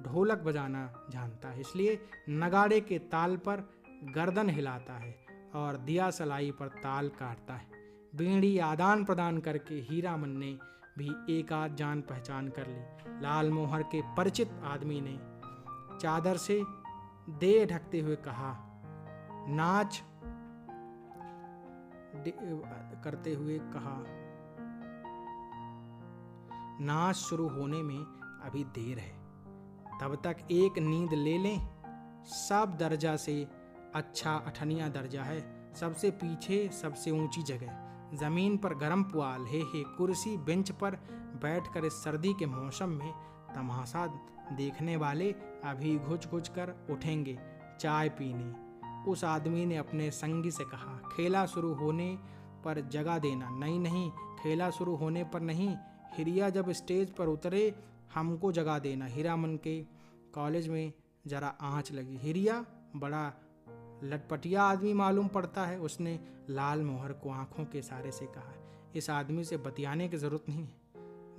[SPEAKER 1] ढोलक बजाना जानता है, इसलिए नगाड़े के ताल पर गर्दन हिलाता है और दिया सलाई पर ताल काटता है। बीड़ी आदान प्रदान करके हीरामन ने भी एक आध जान पहचान कर ली। लाल मोहर के परिचित आदमी ने चादर से देह ढकते हुए कहा, नाच करते हुए कहा, नाच शुरू होने में अभी देर है, तब तक एक नींद ले लें। सब दर्जा से अच्छा 8वां दर्जा है, सबसे पीछे सबसे ऊंची जगह, जमीन पर गरम पुआल हे कुर्सी बेंच पर बैठकर इस सर्दी के मौसम में तमाशा देखने वाले अभी घुच कर उठेंगे चाय पीने। उस आदमी ने अपने संगी से कहा, खेला शुरू होने पर जगा देना। नहीं, खेला शुरू होने पर नहीं, हिरिया जब स्टेज पर उतरे हमको जगा देना। हीरामन के कॉलेज में जरा आँच लगी। हिरिया बड़ा लटपटिया आदमी मालूम पड़ता है, उसने लाल मोहर को आंखों के इशारे से कहा। इस आदमी से बतियाने की जरूरत नहीं है।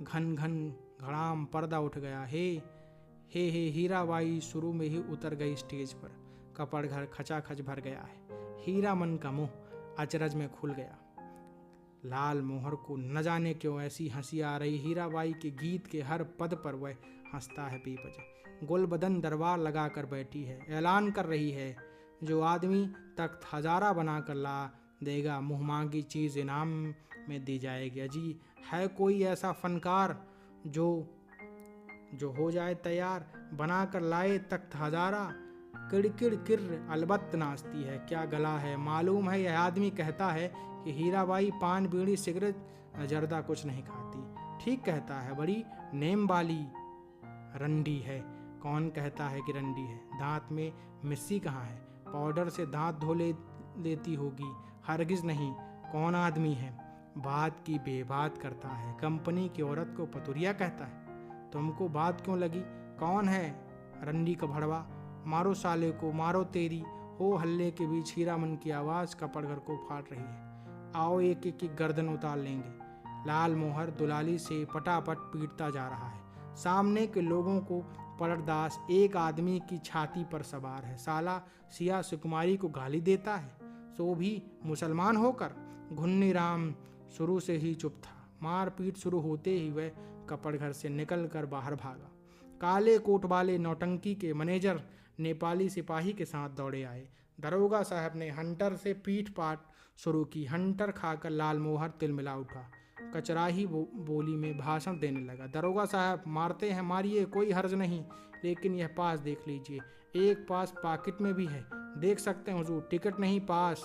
[SPEAKER 1] घन घड़ाम पर्दा उठ गया। हे हीराबाई शुरू में ही उतर गई स्टेज पर। कपड़ घर खचाखच भर गया है। हीरामन का मुंह अचरज में खुल गया। लाल मोहर को न जाने क्यों ऐसी हंसी आ रही। हीराबाई के गीत के हर पद पर वह हंसता है बेवजह। गुलबदन दरबार लगाकर बैठी है, ऐलान कर रही है, जो आदमी तख्त हजारा बनाकर ला देगा मुँह मांगी चीज़ इनाम में दी जाएगी। अजी है कोई ऐसा फनकार जो हो जाए तैयार, बना कर लाए तख्त हजारा। किड़किड़ किर्र अलबत्त नाचती है, क्या गला है। मालूम है यह आदमी कहता है कि हीराबाई पान बीड़ी सिगरेट जर्दा कुछ नहीं खाती। ठीक कहता है, बड़ी नेम वाली रंडी है। कौन कहता है कि रंडी है? दांत में मिस्सी कहाँ है? पाउडर से दांत धो लेती होगी। हरगिज नहीं। कौन आदमी है? बात की बेबात करता है। कंपनी की औरत को पतुरिया कहता है। तुमको बात क्यों लगी? कौन है रंडी का भड़वा? मारो साले को, मारो तेरी। हो हल्ले के बीच हीरामन की आवाज़ कपड़घर को फाड़ रही है। आओ एक एक की गर्दन उतार लेंगे। लाल मोहर दुलाली से पटापट पीटता जा रहा है। सामने के लोगों को परदास एक आदमी की छाती पर सवार है। साला सिया सुकुमारी को गाली देता है, सो भी मुसलमान होकर। घुन्नी राम शुरू से ही चुप था। मारपीट शुरू होते ही वह कपड़घर से निकलकर बाहर भागा। काले कोट वाले नौटंकी के मैनेजर नेपाली सिपाही के साथ दौड़े आए। दरोगा साहब ने हंटर से पीठ पाट शुरू की। हंटर खाकर लाल मोहर तिलमिला उठा। कचराही बोली में भाषण देने लगा। दरोगा साहब, मारते हैं मारिए, कोई हर्ज नहीं, लेकिन यह पास देख लीजिए। एक पास पॉकेट में भी है, देख सकते हैं हुजूर। टिकट नहीं, पास।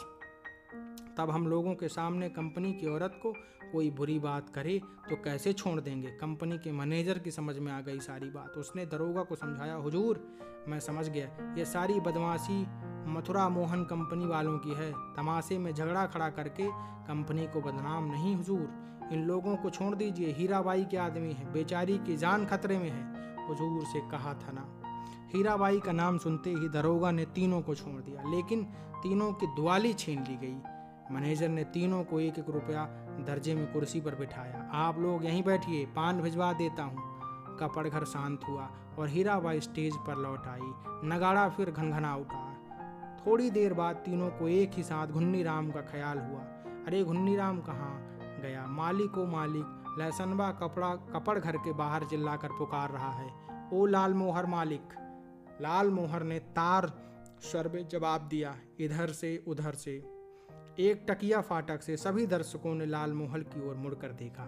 [SPEAKER 1] तब हम लोगों के सामने कंपनी की औरत को कोई बुरी बात करे तो कैसे छोड़ देंगे? कंपनी के मैनेजर की समझ में आ गई सारी बात। उसने दरोगा को समझाया, हुजूर मैं समझ गया, ये सारी बदमाशी मथुरा मोहन कंपनी वालों की है। तमाशे में झगड़ा खड़ा करके कंपनी को बदनाम नहीं हुजूर। इन लोगों को छोड़ दीजिए, हीराबाई के आदमी है, बेचारी की जान खतरे में है, हुजूर से कहा था ना। हीराबाई का नाम सुनते ही दरोगा ने तीनों को छोड़ दिया, लेकिन तीनों की दुआली छीन ली गई। मैनेजर ने तीनों को 1-1 रुपया दर्जे में कुर्सी पर बिठाया। आप लोग यहीं बैठिए, पान भिजवा देता हूँ। कपड़घर शांत हुआ और हीराबाई स्टेज पर लौट आई। नगाड़ा फिर घनघना उठा। थोड़ी देर बाद तीनों को एक ही साथ घुन्नी राम का ख्याल हुआ। अरे घुन्नी राम कहाँ गया? मालिक ओ मालिक, लहसनबा कपड़ घर के बाहर चिल्लाकर पुकार रहा है, ओ लाल मोहर मालिक। लाल मोहर ने तार स्वर में जवाब दिया, इधर से उधर से। एक टकिया फाटक से सभी दर्शकों ने लालमोहर की ओर मुड़कर देखा।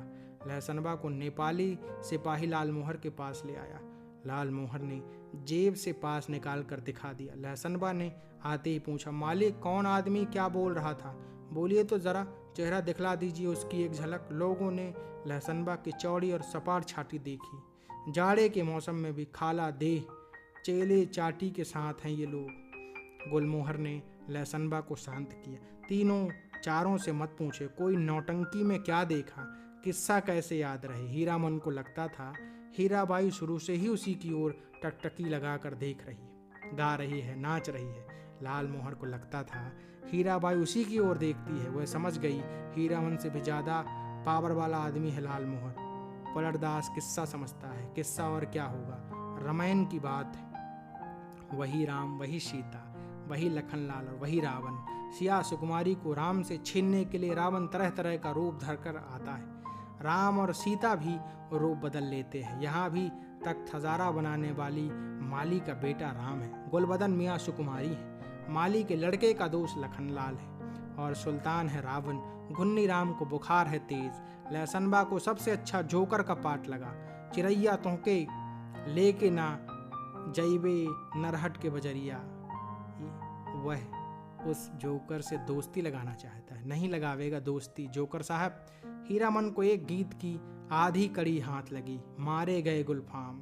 [SPEAKER 1] लहसनबा को नेपाली सिपाही लालमोहर के पास ले आया। लालमोहर ने जेब से पास निकाल कर दिखा दिया। लहसनबा ने आते ही पूछा, मालिक कौन आदमी क्या बोल रहा था? बोलिए तो जरा, चेहरा दिखला दीजिए उसकी एक झलक। लोगों ने लहसनबा की चौड़ी और सपाट छाती देखी। जाड़े के मौसम में भी खाला देह, चेले चाटी के साथ हैं ये लोग। गुलमोहर ने लहसनबा को शांत किया। तीनों चारों से मत पूछे, कोई नौटंकी में क्या देखा, किस्सा कैसे याद रहे। हीरामन को लगता था हीराबाई शुरू से ही उसी की ओर टकटकी लगाकर देख रही है, गा रही है, नाच रही है। लालमोहर को लगता था हीराबाई उसी की ओर देखती है। वह समझ गई हीरामन से भी ज्यादा पावर वाला आदमी है लालमोहर। पलटदास किस्सा समझता है, किस्सा और क्या होगा, रामायण की बात है। वही राम, वही सीता, वही लखनलाल और वही रावण। सिया सुकुमारी को राम से छीनने के लिए रावण तरह तरह का रूप धरकर आता है। राम और सीता भी रूप बदल लेते हैं। यहाँ भी तख्त हजारा बनाने वाली माली का बेटा राम है, गुलबदन मियाँ सुकुमारी है। माली के लड़के का दोस्त लखनलाल है और सुल्तान है रावण। घुन्नी राम को बुखार है तेज। लहसनबा को सबसे अच्छा जोकर का पाठ लगा। चिरैया तोहके लेके ना जैबे नरहट के बजरिया। वह उस जोकर से दोस्ती लगाना चाहता है, नहीं लगावेगा दोस्ती। जोकर साहब, हीरामन को एक गीत की आधी कड़ी हाथ लगी। मारे गए गुलफाम।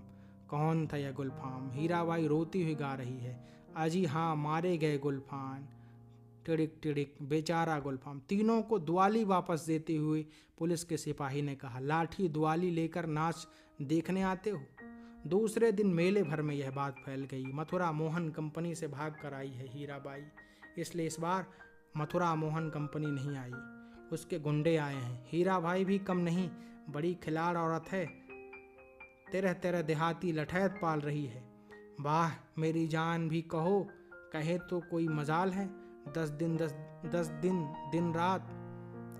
[SPEAKER 1] कौन था यह गुलफाम? हीराबाई रोती हुई गा रही है, अजी हाँ मारे गए गुलफाम, टिड़िक टिड़िक बेचारा गुलफाम। तीनों को दुआली वापस देते हुए पुलिस के सिपाही ने कहा, लाठी दुआली लेकर नाच देखने आते हो? दूसरे दिन मेले भर में यह बात फैल गई। मथुरा मोहन कंपनी से भाग कर आई है हीराबाई, इसलिए इस बार मथुरा मोहन कंपनी नहीं आई, उसके गुंडे आए हैं। हीराबाई भी कम नहीं, बड़ी खिलाड़ औरत है, तेरह तेरह देहाती लठैत पाल रही है। वाह मेरी जान भी कहो, कहे तो कोई मजाल है। 10 दिन दिन रात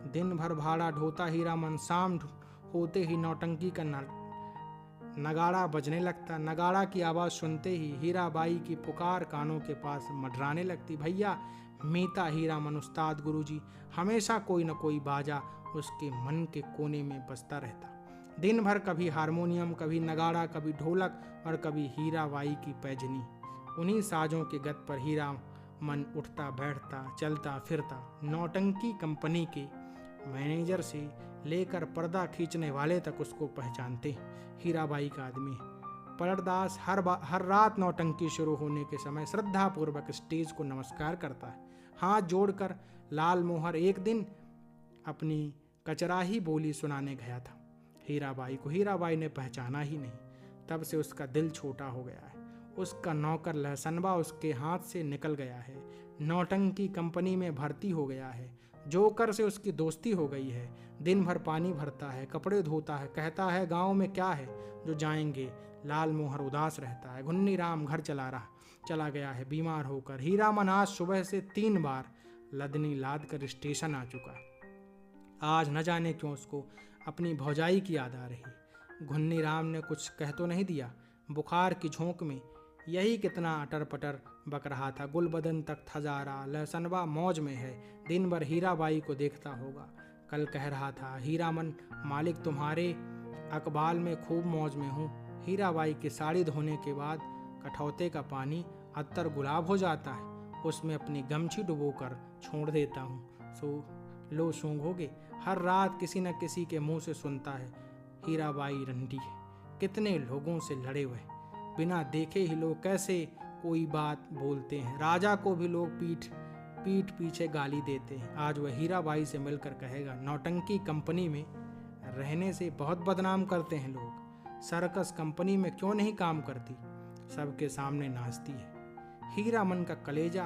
[SPEAKER 1] दिन भर भाड़ा ढोता हीरामन, शाम होते ही नौटंकी का नगाड़ा बजने लगता। नगाड़ा की आवाज़ सुनते ही हीराबाई की पुकार कानों के पास मडराने लगती। भैया मीता हीरामन उस्ताद गुरुजी, हमेशा कोई न कोई बाजा उसके मन के कोने में बजता रहता। दिन भर कभी हारमोनियम, कभी नगाड़ा, कभी ढोलक और कभी हीराबाई की पैजनी। उन्हीं साजों के गत पर हीरामन उठता बैठता, चलता फिरता। नौटंकी कंपनी के मैनेजर से लेकर पर्दा खींचने वाले तक उसको पहचानते। हीराबाई का आदमी है। पलटदास हर रात नौटंकी शुरू होने के समय श्रद्धापूर्वक स्टेज को नमस्कार करता है, हाथ जोड़कर। लालमोहर एक दिन अपनी कचराही बोली सुनाने गया था हीराबाई को। हीराबाई ने पहचाना ही नहीं। तब से उसका दिल छोटा हो गया है। उसका नौकर लहसनबा उसके हाथ से निकल गया है, नौटंकी कंपनी में भर्ती हो गया है। जोकर से उसकी दोस्ती हो गई है। दिन भर पानी भरता है, कपड़े धोता है, कहता है गांव में क्या है जो जाएंगे। लालमोहर उदास रहता है। घुन्नी राम घर चला गया है बीमार होकर। हीरामन आज सुबह से 3 बार लदनी लाद कर स्टेशन आ चुका है। आज न जाने क्यों उसको अपनी भौजाई की याद आ रही। घुन्नी राम ने कुछ कह तो नहीं दिया। बुखार की झोंक में यही कितना अटर पटर बक रहा था। गुलबदन तक हजारा, लहसनबा मौज में है, दिन भर हीराबाई को देखता होगा। कल कह रहा था, हीरामन मालिक तुम्हारे अकबाल में खूब मौज में हूँ। हीराबाई की साड़ी धोने के बाद कठौते का पानी अत्तर गुलाब हो जाता है, उसमें अपनी गमछी डुबोकर छोड़ देता हूँ। लो सूंघोगे। हर रात किसी न किसी के मुंह से सुनता है, हीराबाई रंडी है। कितने लोगों से लड़े हुए, बिना देखे ही लोग कैसे कोई बात बोलते हैं। राजा को भी लोग पीठ पीछे गाली देते हैं। आज वह हीराबाई से मिलकर कहेगा, नौटंकी कंपनी में रहने से बहुत बदनाम करते हैं लोग। सर्कस कंपनी में क्यों नहीं काम करती, सबके सामने नाचती है। हीरामन का कलेजा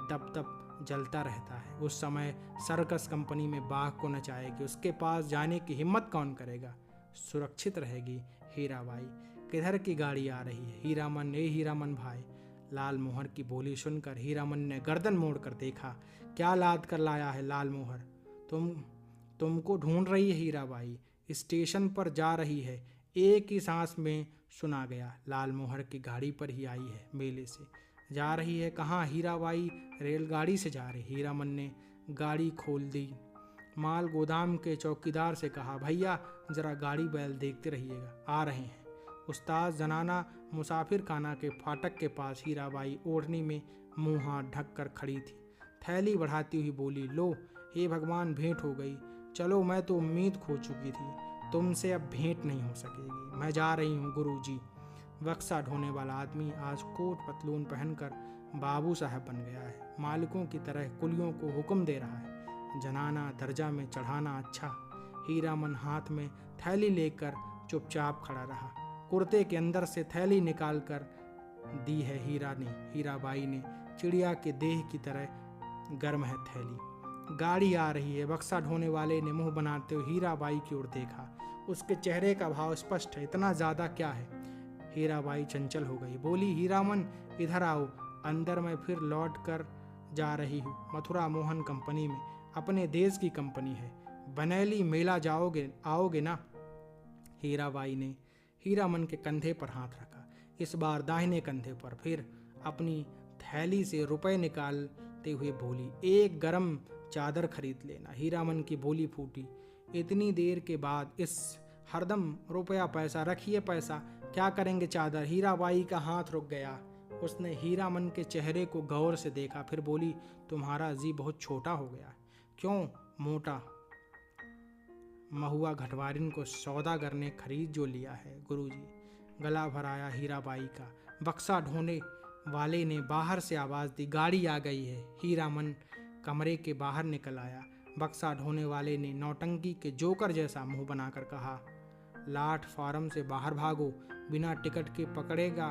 [SPEAKER 1] दब दब जलता रहता है। उस समय सर्कस कंपनी में बाघ को नचाएगी, उसके पास जाने की हिम्मत कौन करेगा। सुरक्षित रहेगी हीराबाई। किधर की गाड़ी आ रही है? हीरामन, ए हीरामन भाई। लालमोहर की बोली सुनकर हीरामन ने गर्दन मोड़कर देखा। क्या लाद कर लाया है लालमोहर? तुमको ढूंढ रही है हीराबाई, स्टेशन पर जा रही है। एक ही सांस में सुना गया। लालमोहर की गाड़ी पर ही आई है मेले से। जा रही है कहाँ? हीराबाई रेलगाड़ी से जा रही। हीरामन ने गाड़ी खोल दी। माल गोदाम के चौकीदार से कहा, भैया जरा गाड़ी बैल देखते रहिएगा, आ रहे हैं। उस्ताद जनाना मुसाफिर खाना के फाटक के पास हीराबाई ओढ़नी में मुंह हाथ ढक कर खड़ी थी। थैली बढ़ाती हुई बोली, लो हे भगवान, भेंट हो गई। चलो, मैं तो उम्मीद खो चुकी थी, तुमसे अब भेंट नहीं हो सकेगी। मैं जा रही हूँ गुरुजी। बक्सा ढोने वाला आदमी आज कोट पतलून पहनकर बाबू साहब बन गया है। मालिकों की तरह कुलियों को हुक्म दे रहा है। जनाना दर्जा में चढ़ाना अच्छा। हीरामन हाथ में थैली लेकर चुपचाप खड़ा रहा। कुर्ते के अंदर से थैली निकाल कर दी है हीराबाई ने। चिड़िया के देह की तरह गर्म है थैली। गाड़ी आ रही है। बक्सा ढोने वाले ने मुंह बनाते हुए हीराबाई की ओर देखा। उसके चेहरे का भाव स्पष्ट है, इतना ज्यादा क्या है? हीराबाई चंचल हो गई, बोली, हीरामन इधर आओ। अंदर मैं फिर लौट कर जा रही हूँ मथुरा मोहन कंपनी में, अपने देश की कंपनी है। बनेली मेला आओगे ना? हीराबाई ने हीरामन के कंधे पर हाथ रखा, इस बार दाहिने कंधे पर। फिर अपनी थैली से रुपए निकालते हुए बोली, एक गरम चादर खरीद लेना। हीरामन की बोली फूटी, इतनी देर के बाद इस हरदम रुपया पैसा, रखिए पैसा, क्या करेंगे चादर? हीराबाई का हाथ रुक गया। उसने हीरामन के चेहरे को गौर से देखा, फिर बोली, तुम्हारा जी बहुत छोटा हो गया। क्यों मोटा? महुआ घटवारिन को सौदा करने खरीद जो लिया है गुरुजी। गला भराया हीराबाई का। बक्सा ढोने वाले ने बाहर से आवाज दी, गाड़ी आ गई है। हीरामन कमरे के बाहर निकल आया। बक्सा ढोने वाले ने नौटंकी के जोकर जैसा मुंह बनाकर कहा, लाट फार्म से बाहर भागो, बिना टिकट के पकड़ेगा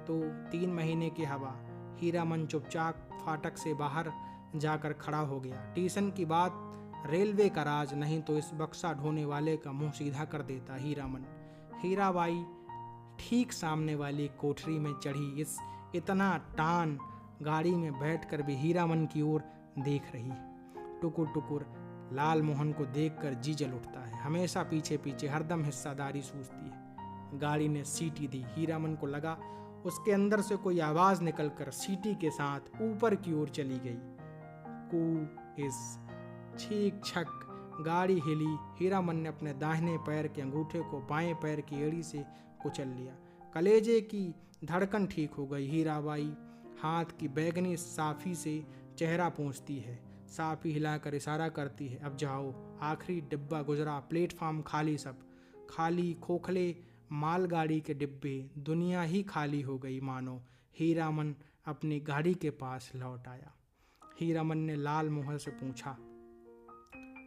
[SPEAKER 1] तो 3 महीने की हवा। हीरामन चुपचाप फाटक से बाहर जाकर खड़ा हो गया। स्टेशन की बात रेलवे का राज, नहीं तो इस बक्सा ढोने वाले का मुंह सीधा कर देता हीरामन। हीराबाई ठीक सामने वाली कोठरी में चढ़ी। इस इतना टान गाड़ी में बैठकर भी हीरामन की ओर देख रही। टुकुर टुकुर लाल मोहन को देखकर जी जल उठता है। हमेशा पीछे पीछे, हरदम हिस्सादारी सूझती है। गाड़ी ने सीटी दी। हीरामन को लगा उसके अंदर से कोई आवाज निकलकर सीटी के साथ ऊपर की ओर चली गई। कू इस छीक छक गाड़ी हिली। हीरामन ने अपने दाहिने पैर के अंगूठे को बाएं पैर की एड़ी से कुचल लिया। कलेजे की धड़कन ठीक हो गई। हीराबाई हाथ की बैगनी साफी से चेहरा पोंछती है। साफी हिलाकर इशारा करती है, अब जाओ, आखिरी डिब्बा गुजरा, प्लेटफॉर्म खाली, सब खाली, खोखले मालगाड़ी के डिब्बे, दुनिया ही खाली हो गई मानो। हीरामन अपनी गाड़ी के पास लौट आया। हीरामन ने लाल मोहर से पूछा,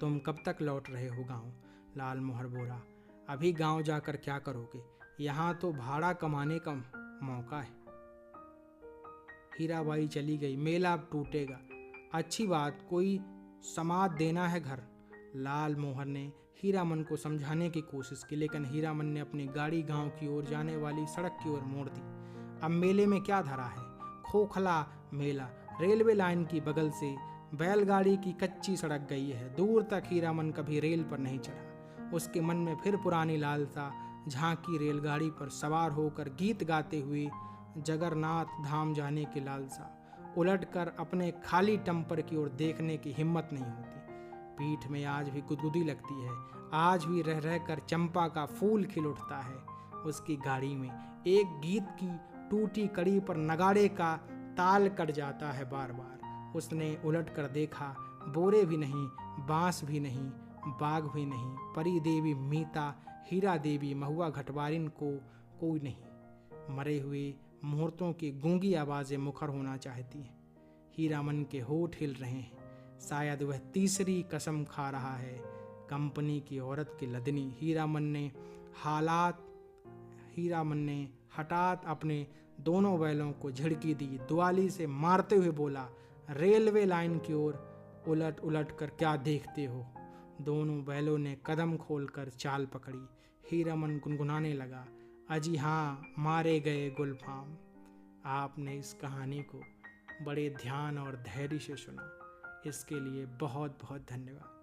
[SPEAKER 1] तुम कब तक लौट रहे हो गांव? लाल मोहर बोला, अभी गांव जाकर क्या करोगे? यहाँ तो भाड़ा कमाने का मौका है। हीराबाई चली गई। मेला अब टूटेगा। अच्छी बात, कोई समाद देना है घर। लाल मोहर ने हीरामन को समझाने की कोशिश की, लेकिन हीरामन ने अपनी गाड़ी गांव की ओर जाने वाली सड़क की ओर मोड़ दी। अब मेले में क्या धरा है? खोखला मेला। रेलवे लाइन की बगल से बैलगाड़ी की कच्ची सड़क गई है। दूर तक हीरामन कभी रेल पर नहीं चढ़ा। उसके मन में फिर पुरानी लालसा झांकी, रेलगाड़ी पर सवार होकर गीत गाते हुए जगन्नाथ धाम जाने की लालसा। उलटकर अपने खाली टम्पर की ओर देखने की हिम्मत नहीं होती। पीठ में आज भी गुदगुदी लगती है। आज भी रह रह कर चंपा का फूल खिल उठता है उसकी गाड़ी में। एक गीत की टूटी कड़ी पर नगाड़े का ताल कट जाता है बार बार। उसने उलट कर देखा, बोरे भी नहीं, बांस भी नहीं, बाग भी नहीं, परी देवी मीता, हीरा देवी, महुआ घटवारिन को कोई नहीं। मरे हुए मुहूर्तों की गूंगी आवाज़ें मुखर होना चाहती हैं। हीरामन के होठ हिल रहे हैं। शायद वह तीसरी कसम खा रहा है, कंपनी की औरत की लदनी। हीरामन ने हठात अपने दोनों बैलों को झिड़की दी। दुआली से मारते हुए बोला, रेलवे लाइन की ओर उलट उलट कर क्या देखते हो? दोनों बैलों ने कदम खोलकर चाल पकड़ी। हीरामन गुनगुनाने लगा, अजी हाँ, मारे गए गुलफाम। आपने इस कहानी को बड़े ध्यान और धैर्य से सुना, इसके लिए बहुत बहुत धन्यवाद।